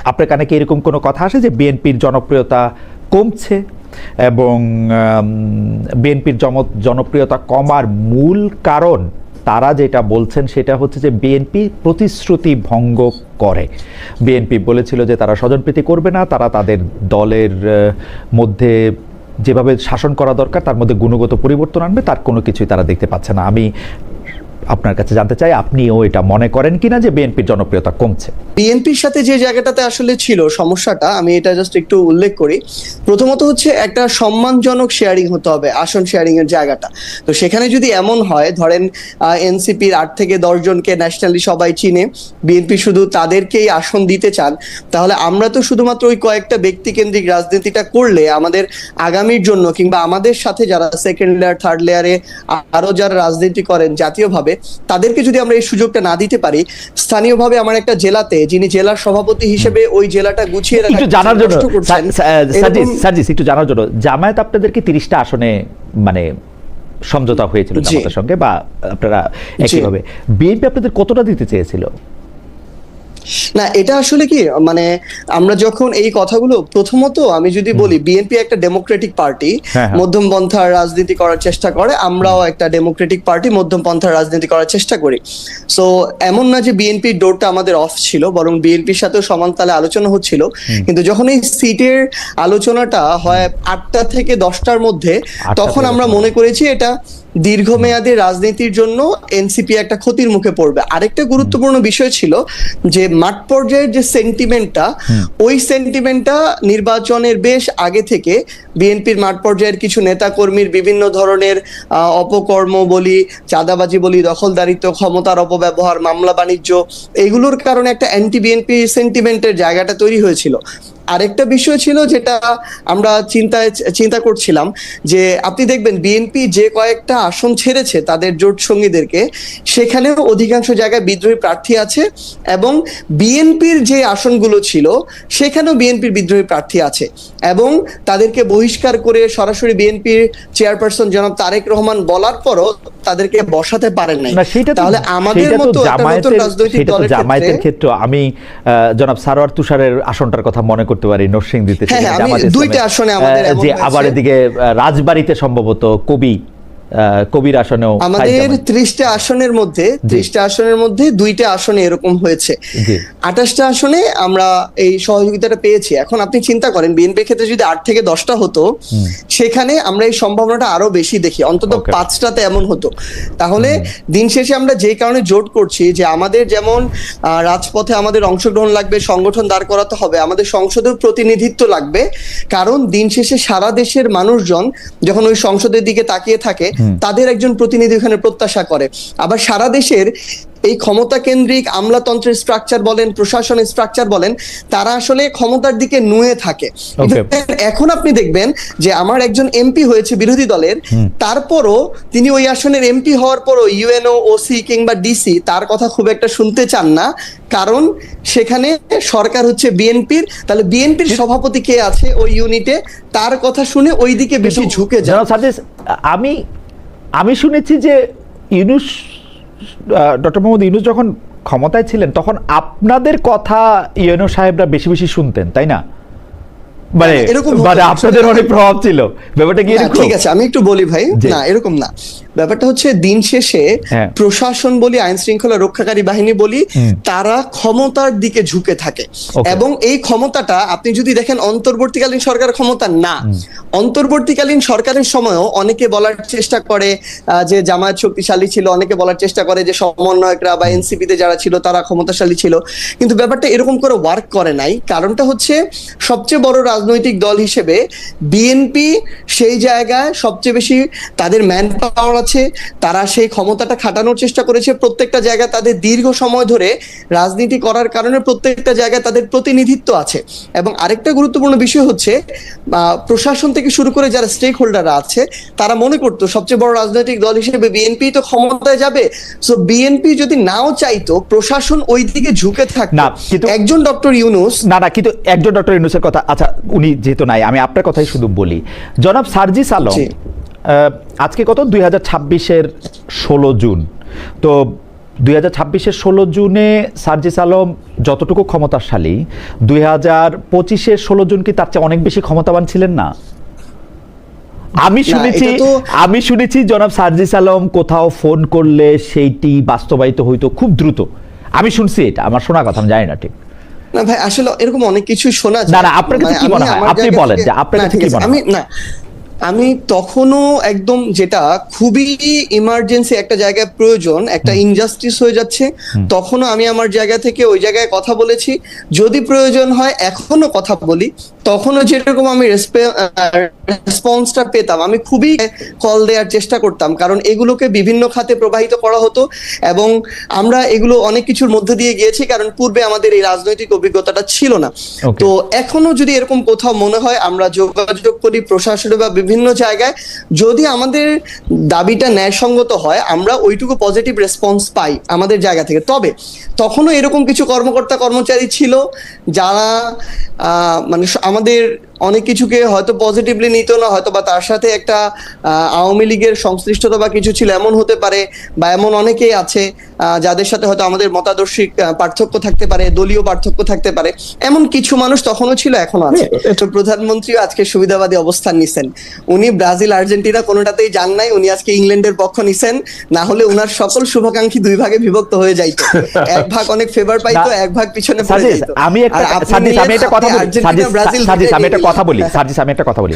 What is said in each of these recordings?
আপনার কানে কি এরকম কোনো কথা আসে যে বিএনপির জনপ্রিয়তা কমছে এবং বিএনপির জনপ্রিয়তা কমার মূল কারণ তারা যেটা বলছেন সেটা হচ্ছে যে বিএনপি প্রতিশ্রুতি ভঙ্গ করে? বিএনপি বলেছিল যে তারা স্বজনপ্রীতি করবে না, তারা তাদের দলের মধ্যে যেভাবে শাসন করা দরকার তার মধ্যে গুণগত পরিবর্তন আনবে, তার কোনো কিছুই তারা দেখতে পাচ্ছে না। আমি আপনার কাছে জানতে চাই আপনিও এটা মনে করেন কিনা যে বিএনপির জনপ্রিয়তা কমছে? বিএনপির সাথে যে জায়গাটাতে আসলে ছিল সমস্যাটা, আমি এটা জাস্ট একটু উল্লেখ করি। প্রথমত হচ্ছে একটা সম্মানজনক শেয়ারিং হতে হবে, আসন শেয়ারিং এর জায়গাটা। তো সেখানে যদি এমন হয়, ধরেন এনসিপির 8 থেকে 10 জনকে ন্যাশনালি সবাই চিনে, বিএনপি শুধু তাদেরকেই আসন দিতে চান, তাহলে আমরা তো শুধুমাত্র ওই কয়েকটা ব্যক্তি কেন্দ্রিক রাজনীতিটা করলে আমাদের আগামীর জন্য কিংবা আমাদের সাথে যারা সেকেন্ড লেয়ার থার্ড লেয়ারে আরো যারা রাজনীতি করেন জাতীয়ভাবে, তাদেরকে যদি আমরা এই সুযোগটা না দিতে পারি, স্থানীয়ভাবে আমার একটা জেলাতে যিনি জেলার সভাপতি হিসেবে ওই জেলাটা গুছিয়ে রাখা, একটু জানার জন্য সার্জিস, একটু জানার জন্য, জামায়াত আপনাদেরকে 30টা আসনে মানে সমঝোতা হয়েছিল জামাতের সঙ্গে, বা আপনারা একইভাবে, বিএনপি আপনাদের কতটা দিতে চেয়েছিল? না, এটা আসলে কি, মানে আমরা যখন এই কথাগুলো, প্রথমত আমি যদি বলি বিএনপি একটা ডেমোক্রেটিক পার্টি, মধ্যম পন্থার রাজনীতি করার চেষ্টা করে, আমরাও একটা ডেমোক্রেটিক পার্টি, মধ্যম পন্থার রাজনীতি করার চেষ্টা করি। সো এমন না যে বিএনপির ডোরটা আমাদের অফ ছিল, বরং বিএনপির সাথেও সমান তালে আলোচনা হচ্ছিল। কিন্তু যখন এই সিটের আলোচনাটা হয় 8টা থেকে 10টার মধ্যে, তখন আমরা মনে করেছি এটা দীর্ঘমেয়াদী রাজনীতির জন্য এনসিপি একটা ক্ষতির মুখে পড়বে। আরেকটা গুরুত্বপূর্ণ বিষয় ছিল যে মাঠ পর্যায়ের যে সেন্টিমেন্টটা, ওই সেন্টিমেন্টটা নির্বাচনের বেশ আগে থেকে বিএনপির মাঠ পর্যায়ের কিছু নেতাকর্মীর বিভিন্ন ধরনের অপকর্ম বলি, চাঁদাবাজি বলি, দখলদারিত্ব, ক্ষমতার অপব্যবহার, মামলা বাণিজ্য, এগুলোর কারণে একটা অ্যান্টি বিএনপি সেন্টিমেন্টের জায়গাটা তৈরি হয়েছিল। আরেকটা বিষয় ছিল যেটা আমরা চিন্তা করছিলাম, যে আপনি দেখবেন বিএনপি যে কয়েকটা আসন ছেড়েছে তাদের জোট সঙ্গীদেরকে, সেখানেও অধিকাংশ জায়গায় বিদ্রোহী প্রার্থী আছে, এবং বিএনপির যে আসনগুলো ছিল সেখানেও বিএনপির বিদ্রোহী প্রার্থী আছে, এবং তাদেরকে বহিষ্কার করে সরাসরি বিএনপির চেয়ারপারসন জনাব তারেক রহমান বলার পরও তাদেরকে বসাতে পারেন নাই। তাহলে আমাদের মতো একটা নতুন রাজনৈতিক দলের জামায়াতের ক্ষেত্রে আমি জনাব সারোয়ার তুষারের আসনটার কথা মনে করতে পারি, নরসিংদীতে দুইটা আসনে আমাদের, যে আবার এদিকে রাজবাড়িতে সম্ভবত কবির আসনেও আমাদের 30টা আসনের মধ্যে 2টা আসনে এরকম হয়েছে। 28টা আসনে আমরা এই সহযোগিতাটা পেয়েছি। এখন আপনি চিন্তা করেন বিএনপির ক্ষেত্রে যদি 8 থেকে 10টা হতো, সেখানে আমরা এই সম্ভাবনাটা আরো বেশি দেখি, অন্তত 5টাতে এমন হতো। তাহলে দিন শেষে আমরা যে কারণে জোট করছি যে আমাদের যেমন রাজপথে আমাদের অংশগ্রহণ লাগবে, সংগঠন দাঁড় করাতে হবে, আমাদের সংসদেও প্রতিনিধিত্ব লাগবে। কারণ দিন শেষে সারা দেশের মানুষজন যখন ওই সংসদের দিকে তাকিয়ে থাকে, তাদের একজন প্রতিনিধি ওখানে প্রত্যাশা করে। আবার সারা দেশের এই ক্ষমতা কেন্দ্রিক আমলাতন্ত্রের স্ট্রাকচার বলেন, প্রশাসনের স্ট্রাকচার বলেন, তারা আসলে ক্ষমতার দিকে নুয়ে থাকে। এখন আপনি দেখবেন যে আমার একজন এমপি হয়েছে বিরোধী দলের, তারপরও তিনি ওই আসনের এমপি হওয়ার পরও ইউএনও, ওসি কিংবা ডিসি তার কথা খুব একটা শুনতে চান না, কারণ সেখানে সরকার হচ্ছে বিএনপির। তাহলে বিএনপির সভাপতি কে আছে ওই ইউনিটে, তার কথা শুনে ওই দিকে বেশি ঝুঁকে যায়। আমি শুনেছি যে ডক্টর মোহাম্মদ ইউনূস যখন ক্ষমতায় ছিলেন তখন আপনাদের কথা ইউএনও সাহেবরা বেশি বেশি শুনতেন, তাই না? মানে আপনাদের অনেক প্রভাব ছিল, ব্যাপারটা কি এরকম? ঠিক আছে, আমি একটু বলি ভাই। না, এরকম না। ব্যাপারটা হচ্ছে দিন শেষে প্রশাসন বলি, আইন শৃঙ্খলা রক্ষাকারী বাহিনী বলি, তারা ক্ষমতার দিকে ঝুঁকে থাকে। এবং এই ক্ষমতাটা আপনি যদি দেখেন অন্তর্বর্তীকালীন সরকার ক্ষমতা না, অন্তর্বর্তীকালীন সরকারের সময়ও অনেকে বলার চেষ্টা করে যে জামায়াত শক্তিশালী ছিল, অনেকে বলার চেষ্টা করে যে সমন্বয়করা বা এনসিপিতে যারা ছিল তারা ক্ষমতাশালী ছিল, কিন্তু ব্যাপারটা এরকম করে ওয়ার্ক করে নাই। কারণটা হচ্ছে সবচেয়ে বড় রাজনৈতিক দল হিসেবে বিএনপি সেই জায়গায় সবচেয়ে বেশি তাদের ম্যান পাওয়ার আছে, তারা সেই ক্ষমতাটা খাটানোর চেষ্টা করেছে। প্রত্যেকটা জায়গায় তাদের দীর্ঘ সময় ধরে রাজনীতি করার কারণে প্রত্যেকটা জায়গায় তাদের প্রতিনিধিত্ব আছে। এবং আরেকটা গুরুত্বপূর্ণ বিষয় হচ্ছে প্রশাসন থেকে শুরু করে যারা স্টেক হোল্ডাররা আছে, তারা মনে করতো সবচেয়ে বড় রাজনৈতিক দল হিসেবে বিএনপি তো ক্ষমতায় যাবে, সো বিএনপি যদি নাও চাইতো প্রশাসন ওই দিকে ঝুঁকে থাকতো। একজন ডক্টর ইউনূস কিন্তু একজন ডক্টর ইউনূসের কথা, আচ্ছা উনি যেহেতু নাই, আমি আপনার কথাই শুধু বলি। জনাব সার্জিস আলম আজকে কত 2026-এর 16 জুন, তো 2026-এর 16 জুনে সার্জিস আলম যতটুকু ক্ষমতাশালী, 2025-এর 16 জন কি তার চেয়ে অনেক বেশি ক্ষমতাবান ছিলেন না? আমি শুনেছি জনাব সার্জিস আলম কোথাও ফোন করলে সেইটি বাস্তবায়িত হইতো খুব দ্রুত। আমি শুনছি, এটা আমার শোনা কথা, আমি জানি না ঠিক। না ভাই, আসলে এরকম অনেক কিছু শোনা যায়। না, আপনার কাছে কি মনে হয়? আপনি বলেন যে আপনার কাছে কি মনে হয়? আমি তখনও একদম যেটা খুবই ইমার্জেন্সি একটা জায়গায় প্রয়োজন, একটা ইনজাস্টিস হয়ে যাচ্ছে, তখনও আমি আমার জায়গা থেকে ওই জায়গায় কথা বলেছি। যদি প্রয়োজন হয় এখনো কথা বলি। তখনও যেরকম আমি রেসপন্সটা পেতাম, আমি খুবই কল দেওয়ার চেষ্টা করতাম, কারণ এগুলোকে বিভিন্ন খাতে প্রবাহিত করা হতো এবং আমরা এগুলো অনেক কিছুর মধ্যে দিয়ে গিয়েছি, কারণ পূর্বে আমাদের এই রাজনৈতিক অভিজ্ঞতাটা ছিল না। তো এখনো যদি এরকম কোথাও মনে হয়, আমরা যোগাযোগ করি প্রশাসনে বা বিভিন্ন জায়গায়, যদি আমাদের দাবিটা ন্যায়সঙ্গত হয় আমরা ওইটুকু পজিটিভ রেসপন্স পাই আমাদের জায়গা থেকে। তবে তখনও এরকম কিছু কর্মকর্তা কর্মচারী ছিল যারা মানে আমাদের অনেক কিছুকে হয়তো পজিটিভলি নিত না, হয়তো বা তার সাথে একটা আওয়ামী লীগের সংশ্লিষ্টতা বা কিছু ছিল এমন হতে পারে, বা এমন অনেকেই আছে যাদের সাথে হয়তো আমাদের মতাদর্শিক পার্থক্য থাকতে পারে, দলীয় পার্থক্য থাকতে পারে। এমন কিছু মানুষ তখনও ছিল, এখনো আছে। প্রধানমন্ত্রী আজকে সুবিধাবাদী অবস্থান নিছেন। উনি ব্রাজিল আর্জেন্টিনা কোনোটাতেই যান নাই, উনি আজকে ইংল্যান্ডের পক্ষ নিছেন। না হলে উনার সকল শুভাকাঙ্ক্ষী দুই ভাগে বিভক্ত হয়ে যাইতো, এক ভাগ অনেক ফেভার পাইতো, এক ভাগ পিছনে পড়ে যাইতো। আমি একটা কথা বলি,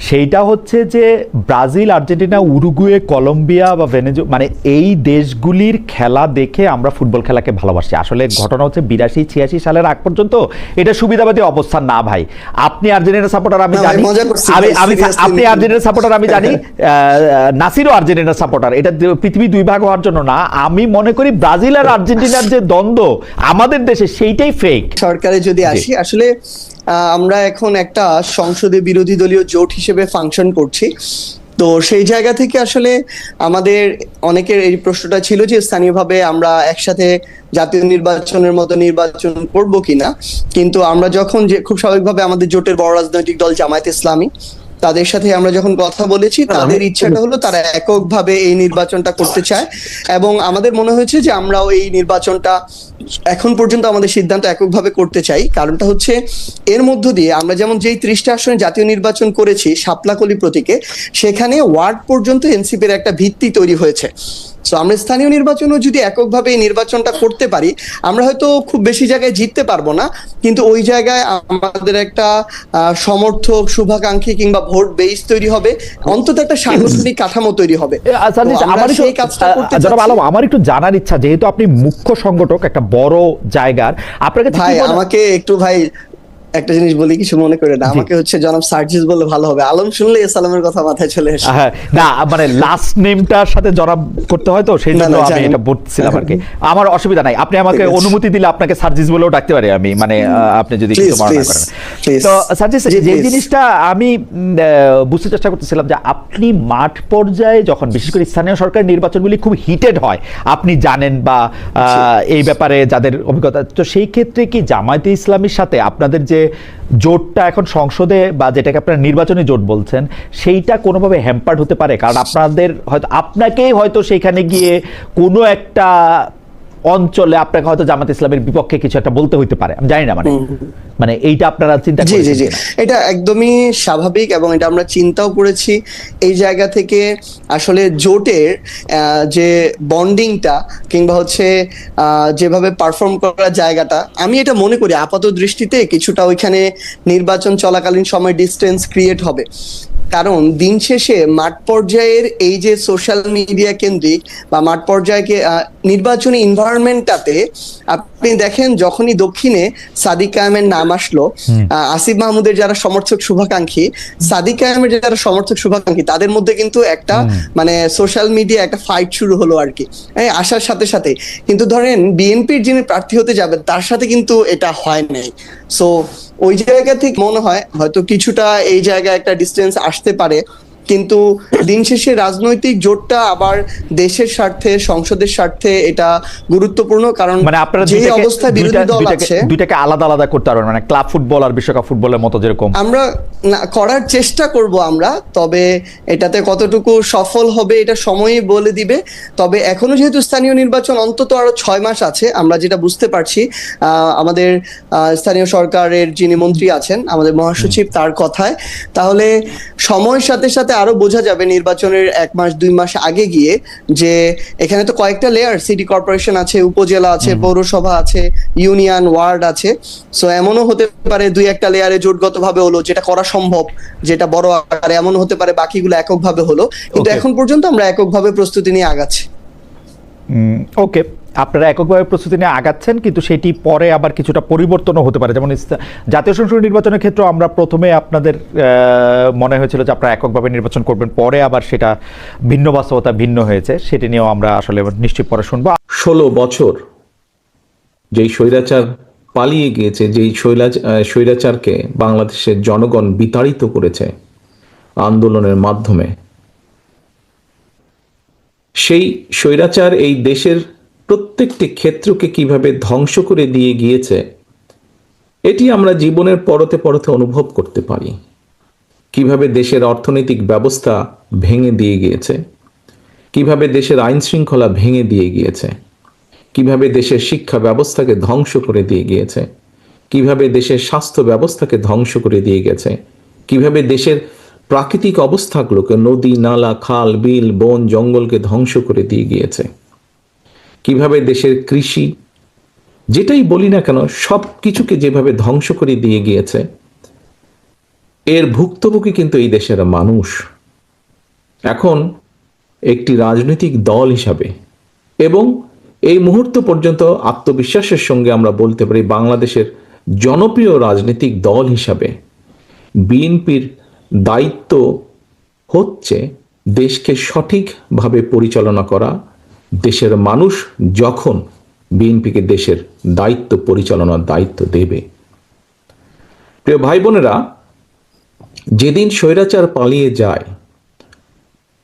সেইটা হচ্ছে যে ব্রাজিল, আর্জেন্টিনা, উরুগুয়ে, কলম্বিয়া বা ভেনেজুয়েলা, মানে এই দেশগুলির খেলা দেখে আমরা ফুটবল খেলাকে ভালোবাসি। আসলে ঘটনা হচ্ছে 82-86 সালের আগ পর্যন্ত এটা সুবিধাবাদী অবস্থান না ভাই। আপনি আর্জেন্টিনা সাপোর্টার, আমি জানি, আপনি আর্জেন্টিনা সাপোর্টার আমি জানি, নাসিরও আর্জেন্টিনা সাপোর্টার। এটা পৃথিবী দুই ভাগ হওয়ার জন্য না। আমি মনে করি ব্রাজিল আর আর্জেন্টিনার যে দ্বন্দ্ব আমাদের দেশে, সেইটাই ফেক। সরকারে যদি আসি, আসলে আমরা এখন একটা সংসদে বিরোধী দলীয় জোট হিসেবে ফাংশন করছি। তো সেই জায়গা থেকে আসলে আমাদের অনেকের এই প্রশ্নটা ছিল যে স্থানীয়ভাবে আমরা একসাথে জাতীয় নির্বাচনের মতো নির্বাচন করব কিনা। কিন্তু আমরা যখন, যে খুব স্বাভাবিকভাবে আমাদের জোটের বড় রাজনৈতিক দল জামায়াত ইসলামী, তাদের সাথে আমরা যখন কথা বলেছি, তাদের ইচ্ছাটা হলো তারা এককভাবে এই নির্বাচনটা করতে চায় এবং আমাদের মনে হয়েছে যে আমরাও এই নির্বাচনটা এখন পর্যন্ত আমাদের সিদ্ধান্ত এককভাবে করতে চাই। কারণটা হচ্ছে এর মধ্য দিয়ে আমরা যেমন যেই 30টা আসনে জাতীয় নির্বাচন করেছি শাপলাকলি প্রতীকে, সেখানে ওয়ার্ড পর্যন্ত এনসিপির একটা ভিত্তি তৈরি হয়েছে। সো আমরা স্থানীয় নির্বাচনও যদি এককভাবে এই নির্বাচনটা করতে পারি, আমরা হয়তো খুব বেশি জায়গায় জিততে পারবো না, কিন্তু ওই জায়গায় আমাদের একটা সমর্থক, শুভাকাঙ্ক্ষী কিংবা ভোট বেস তৈরি হবে, অন্তত একটা সাংগঠনিক কাঠামো তৈরি হবে। আমার একটু জানার ইচ্ছা, যেহেতু আপনি মুখ্য সংগঠক একটা বড় জায়গার, আপনার কাছে ভাই আমাকে একটু একটা জিনিস বলি, কিছু মনে করে না, আমাকে হচ্ছে জনাব সার্জিস বললে ভালো হবে। আলম শুনলে সালামের কথা মাথায় চলে আসে। না মানে লাস্ট নেমটার সাথে জনাব করতে হয়, তো সেই জন্য আমি এটা বলছিলাম আর কি। আমার অসুবিধা নাই, আপনি আমাকে অনুমতি দিলে আপনাকে সার্জিস বলেও ডাকতে পারি আমি, মানে আপনি যদি কিছু মনে না করেন। তো সার্জিস, যে জিনিসটা আমি বুঝতে চেষ্টা করতেছিলাম যে আপনি মাঠ পর্যায়ে যখন, বিশেষ করে স্থানীয় সরকার নির্বাচনগুলি খুব হিটেড হয়, আপনি জানেন বা এই ব্যাপারে যাদের অভিজ্ঞতা, তো সেই ক্ষেত্রে কি জামায়াতে ইসলামীর সাথে আপনাদের যে জোটটা এখন সংসদে, বা যেটাকে আপনারা নির্বাচনী জোট বলছেন, সেইটা কোনোভাবে হ্যাম্পার্ড হতে পারে? কারণ আপনাদের হয়তো, আপনাকেই হয়তো সেখানে গিয়ে কোনো একটা অঞ্চলে আপনাকে হয়তো জামাত ইসলামের বিপক্ষে কিছু একটা বলতে হইতে পারে, আমি জানি না, মানে এইটা আপনারা চিন্তা করেছেন? জি, এটা একদমই স্বাভাবিক এবং এটা আমরা চিন্তাও করেছি। এই জায়গা থেকে আসলে জোটের যে বন্ডিংটা কিংবা হচ্ছে যেভাবে পারফর্ম করার জায়গাটা, আমি এটা মনে করি আপাত দৃষ্টিতে কিছুটা ওইখানে নির্বাচন চলাকালীন সময় ডিস্টেন্স ক্রিয়েট হবে। কারণ দিন শেষে মাঠ পর্যায়ের এই যে সোশ্যাল মিডিয়া কেন্দ্রিক বা মাঠ পর্যায়ে নির্বাচনী এনভায়রনমেন্টটাতে আপনি দেখেন, যখনই দক্ষিণে সাদিক কায়েমের নাম আসলো, আসিফ মাহমুদের যারা সমর্থক শুভাকাঙ্ক্ষী, সাদিক কায়েমের যারা সমর্থক শুভাকাঙ্ক্ষী, তাদের মধ্যে কিন্তু একটা মানে সোশ্যাল মিডিয়া একটা ফাইট শুরু হলো আর কি, আসার সাথে সাথে। কিন্তু ধরেন বিএনপির যিনি প্রার্থী হতে যাবেন, তার সাথে কিন্তু এটা হয় নাই। সো ওই জায়গা থেকে মনে হয় হয়তো কিছুটা এই জায়গায় একটা ডিস্টেন্স আসতে পারে, কিন্তু দিন শেষে রাজনৈতিক জোটটা আবার দেশের স্বার্থে, সংসদের স্বার্থে এটা গুরুত্বপূর্ণ, কারণ মানে আপনারা যে অবস্থায় বিরোধী দল আছে দুইটাকে আলাদা আলাদা করতে পারবেন, মানে ক্লাব ফুটবল আর বিশ্বকাপ ফুটবলের মতো যেরকম আমরা করার চেষ্টা করব আমরা, তবে এটাতে কতটুকু সফল হবে এটা সময়ই বলে দিবে। তবে এখনো যেহেতু স্থানীয় নির্বাচন অন্তত আরো 6 মাস আছে, আমরা যেটা বুঝতে পারছি আমাদের স্থানীয় সরকারের যিনি মন্ত্রী আছেন, আমাদের মহাসচিব, তার কথায়, তাহলে সময়ের সাথে সাথে আরো বোঝা যাবে নির্বাচনের 1 মাস 2 মাস আগে গিয়ে যে এখানে তো কয়েকটা লেয়ার, সিটি কর্পোরেশন আছে, উপজেলা আছে, পৌরসভা আছে, ইউনিয়ন, ওয়ার্ড আছে। সো এমনও হতে পারে 2-1টা লেয়ারে জোটগতভাবে হলো, যেটা করা সম্ভব, যেটা বড় আকারে, এমন হতে পারে বাকিগুলো এককভাবে হলো, কিন্তু এখন পর্যন্ত আমরা এককভাবে প্রস্তুতি নিয়ে আগাচ্ছি। ওকে, আপনারা এককভাবে প্রস্তুতি নিয়ে আগাচ্ছেন, কিন্তু সেটি পরে আবার কিছুটা পরিবর্তনও হতে পারে। যেমন জাতীয় সংসদ নির্বাচনের ক্ষেত্রে আমরা প্রথমে আপনাদের মনে হয়েছিল যে আপনারা এককভাবে নির্বাচন করবেন, পরে আবার সেটা ভিন্ন বাস্তবতা ভিন্ন হয়েছে, সেটি নিয়েও আমরা আসলে নিশ্চয়ই পরে শুনবো। 16 বছর যেই স্বৈরাচার পালিয়ে গিয়েছে, যেই স্বৈরাচারকে বাংলাদেশের জনগণ বিতাড়িত করেছে আন্দোলনের মাধ্যমে, সেই স্বৈরাচার এই দেশের প্রত্যেকটি ক্ষেত্রকে কিভাবে ধ্বংস করে দিয়ে গিয়েছে এটি আমরা জীবনের পরতে পরতে অনুভব করতে পারি। কিভাবে দেশের অর্থনৈতিক ব্যবস্থা ভেঙে দিয়ে গিয়েছে, কিভাবে দেশের আইন শৃঙ্খলা ভেঙে দিয়ে গিয়েছে, কিভাবে দেশের শিক্ষা ব্যবস্থাকে ধ্বংস করে দিয়ে গিয়েছে, কিভাবে দেশের স্বাস্থ্য ব্যবস্থাকে ধ্বংস করে দিয়ে গেছে, কিভাবে দেশের প্রাকৃতিক অবস্থাগুলোকে, নদী, নালা, খাল, বিল, বন, জঙ্গলকে ধ্বংস করে দিয়ে গিয়েছে, কিভাবে দেশের কৃষি, যেটাই বলি না কেন, সব কিছুকে যেভাবে ধ্বংস করে দিয়ে গিয়েছে, এর ভুক্তভোগী কিন্তু এই দেশের মানুষ। এখন একটি রাজনৈতিক দল হিসাবে এবং এই মুহূর্ত পর্যন্ত আত্মবিশ্বাসের সঙ্গে আমরা বলতে পারি বাংলাদেশের জনপ্রিয় রাজনৈতিক দল হিসাবে বিএনপির দায়িত্ব হচ্ছে দেশকে সঠিকভাবে পরিচালনা করা। দেশের মানুষ যখন বিএনপিকে দেশের দায়িত্ব, পরিচালনার দায়িত্ব দেবে। প্রিয় ভাই বোনেরা, যেদিন স্বৈরাচার পালিয়ে যায়,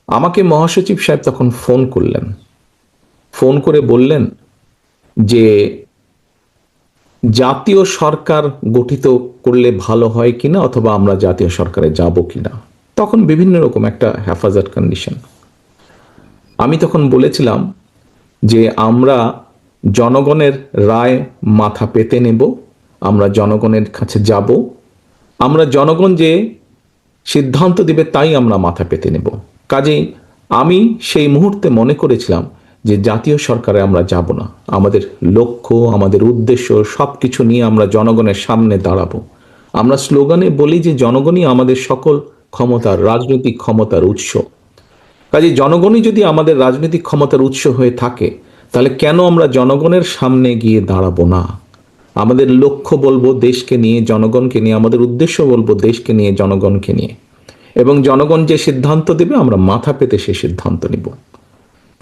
আমাকে মহাসচিব সাহেব তখন ফোন করলেন, ফোন করে বললেন যে জাতীয় সরকার গঠিত করলে ভালো হয় কিনা, অথবা আমরা জাতীয় সরকারে যাব কিনা। তখন বিভিন্ন রকম একটা হেফাজত কন্ডিশন। আমি তখন বলেছিলাম যে আমরা জনগণের রায় মাথা পেতে নেব, আমরা জনগণের কাছে যাব, আমরা জনগণ যে সিদ্ধান্ত দিবে তাই আমরা মাথা পেতে নেব। কাজেই আমি সেই মুহূর্তে মনে করেছিলাম যে জাতীয় সরকারে আমরা যাব না, আমাদের লক্ষ্য, আমাদের উদ্দেশ্য সবকিছু নিয়ে আমরা জনগণের সামনে দাঁড়াবো। আমরা স্লোগানে বলি যে জনগণই আমাদের সকল ক্ষমতার, রাজনৈতিক ক্ষমতার উৎস। কাজে জনগণই যদি আমাদের রাজনৈতিক ক্ষমতার উৎস হয়ে থাকে, তাহলে কেন আমরা জনগণের সামনে গিয়ে দাঁড়াবো না? আমাদের লক্ষ্য বলবো দেশকে নিয়ে, জনগণকে নিয়ে, আমাদের উদ্দেশ্য বলবো দেশকে নিয়ে, জনগণকে নিয়ে, এবং জনগণ যে সিদ্ধান্ত দেবে আমরা মাথা পেতে সে সিদ্ধান্ত নিব।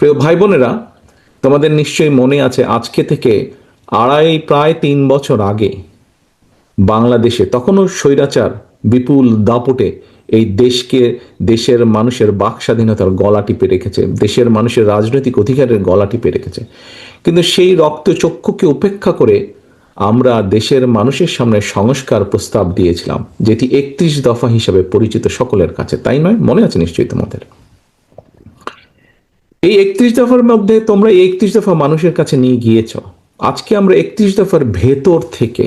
প্রিয় ভাই বোনেরা, তোমাদের নিশ্চয়ই মনে আছে আজকে থেকে প্রায় 3 বছর আগে বাংলাদেশে তখনও স্বৈরাচার বিপুল দাপটে এই দেশকে, দেশের মানুষের বাক স্বাধীনতার গলা টিপে রেখেছে, দেশের মানুষের রাজনৈতিক অধিকারের গলা টিপে রেখেছে। কিন্তু সেই রক্তচক্ষুকে উপেক্ষা করে আমরা দেশের মানুষের সামনে সংস্কার প্রস্তাব দিয়েছিলাম, যেটি 31 দফা হিসাবে পরিচিত সকলের কাছে, তাই নয়? মনে আছে নিশ্চয়ই তোমাদের। এই 31 দফার মধ্যে তোমরা 31 দফা মানুষের কাছে নিয়ে গিয়েছ। আজকে আমরা 31 দফার ভেতর থেকে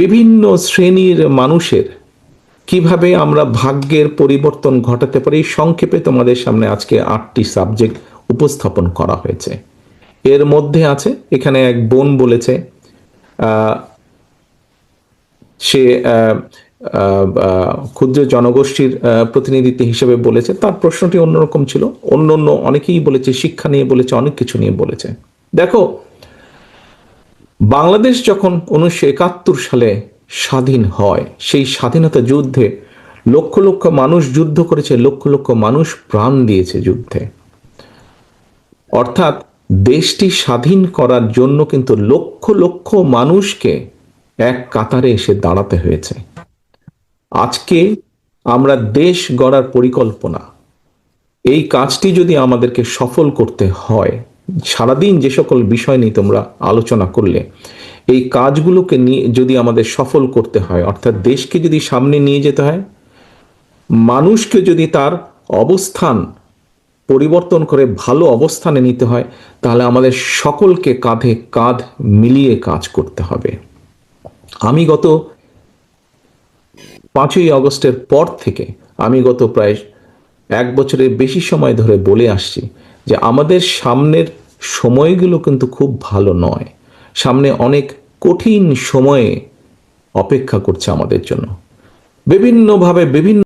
বিভিন্ন শ্রেণীর মানুষের কিভাবে আমরা ভাগ্যের পরিবর্তন ঘটাতে পারি, সংক্ষেপে তোমাদের সামনে আজকে 8টি সাবজেক্ট উপস্থাপন করা হয়েছে। এর মধ্যে আছে, এখানে এক বোন বলেছে সে ক্ষুদ্র জনগোষ্ঠীর প্রতিনিধিত্ব হিসেবে বলেছে, তার প্রশ্নটি অন্যরকম ছিল। অন্য অনেকেই বলেছে, শিক্ষা নিয়ে বলেছে, অনেক কিছু নিয়ে বলেছে। দেখো, বাংলাদেশ যখন 1971 সালে স্বাধীন হয়, সেই স্বাধীনতা যুদ্ধে লক্ষ লক্ষ মানুষ যুদ্ধ করেছে, লক্ষ লক্ষ মানুষ প্রাণ দিয়েছে যুদ্ধে। অর্থাৎ দেশটি স্বাধীন করার জন্য কিন্তু লক্ষ লক্ষ মানুষকে এক কাতারে এসে দাঁড়াতে হয়েছে। আজকে আমরা দেশ গড়ার পরিকল্পনা, এই কাজটি যদি আমাদেরকে সফল করতে হয়, সারাদিন যে সকল বিষয় নিয়ে তোমরা আলোচনা করলে, এই কাজগুলোকে নিয়ে যদি আমাদের সফল করতে হয়, অর্থাৎ দেশকে যদি সামনে নিয়ে যেতে হয়, মানুষকে যদি তার অবস্থান পরিবর্তন করে ভালো অবস্থানে নিতে হয়, তাহলে আমাদের সকলকে কাঁধে কাঁধ মিলিয়ে কাজ করতে হবে। আমি গত 5ই আগস্টের পর থেকে আমি গত প্রায় 1 বছরের বেশি সময় ধরে বলে আসছি যে আমাদের সামনের সময়গুলো কিন্তু খুব ভালো নয়, সামনে অনেক কঠিন সময়ে অপেক্ষা করছে আমাদের জন্য। বিভিন্নভাবে বিভিন্ন